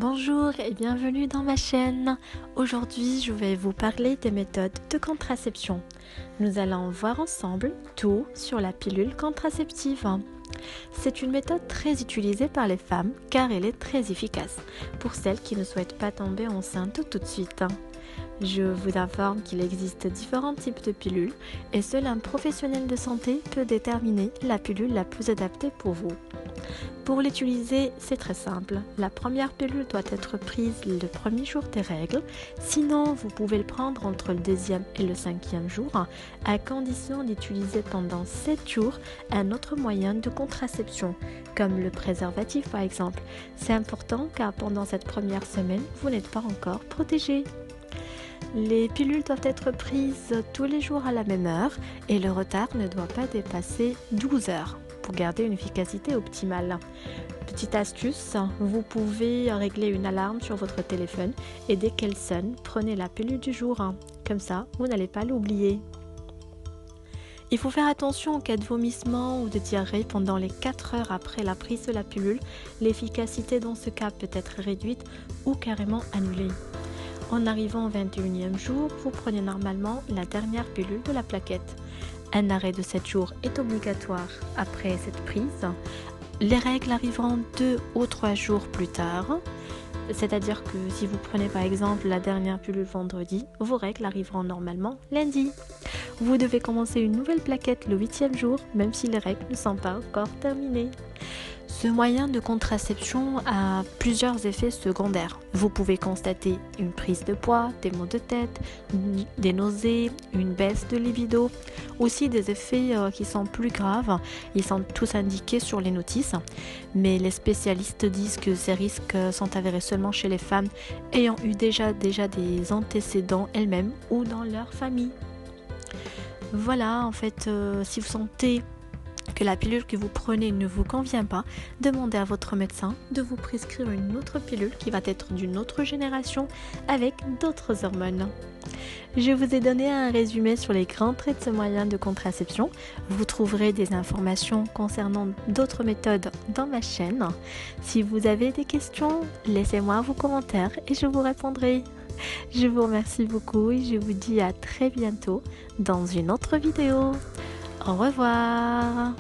Bonjour et bienvenue dans ma chaîne. Aujourd'hui, je vais vous parler des méthodes de contraception. Nous allons voir ensemble tout sur la pilule contraceptive. C'est une méthode très utilisée par les femmes car elle est très efficace pour celles qui ne souhaitent pas tomber enceinte tout de suite. Je vous informe qu'il existe différents types de pilules et seul un professionnel de santé peut déterminer la pilule la plus adaptée pour vous. Pour l'utiliser, c'est très simple. La première pilule doit être prise le premier jour des règles. Sinon, vous pouvez le prendre entre le deuxième et le cinquième jour, à condition d'utiliser pendant 7 jours un autre moyen de contraception, comme le préservatif par exemple. C'est important car pendant cette première semaine, vous n'êtes pas encore protégé. Les pilules doivent être prises tous les jours à la même heure et le retard ne doit pas dépasser 12 heures pour garder une efficacité optimale. Petite astuce, vous pouvez régler une alarme sur votre téléphone et dès qu'elle sonne, prenez la pilule du jour. Comme ça, vous n'allez pas l'oublier. Il faut faire attention en cas de vomissement ou de diarrhée pendant les 4 heures après la prise de la pilule. L'efficacité dans ce cas peut être réduite ou carrément annulée. En arrivant au 21e jour, vous prenez normalement la dernière pilule de la plaquette. Un arrêt de 7 jours est obligatoire après cette prise. Les règles arriveront 2 ou 3 jours plus tard. C'est-à-dire que si vous prenez par exemple la dernière pilule vendredi, vos règles arriveront normalement lundi. Vous devez commencer une nouvelle plaquette le 8e jour, même si les règles ne sont pas encore terminées. Ce moyen de contraception a plusieurs effets secondaires. Vous pouvez constater une prise de poids, des maux de tête, des nausées, une baisse de libido, aussi des effets qui sont plus graves. Ils sont tous indiqués sur les notices, mais les spécialistes disent que ces risques sont avérés seulement chez les femmes ayant eu déjà des antécédents elles-mêmes ou dans leur famille. Voilà, en fait, si vous sentez que la pilule que vous prenez ne vous convient pas, demandez à votre médecin de vous prescrire une autre pilule qui va être d'une autre génération avec d'autres hormones. Je vous ai donné un résumé sur les grands traits de ce moyen de contraception. Vous trouverez des informations concernant d'autres méthodes dans ma chaîne. Si vous avez des questions, laissez-moi vos commentaires et je vous répondrai. Je vous remercie beaucoup et je vous dis à très bientôt dans une autre vidéo. Au revoir.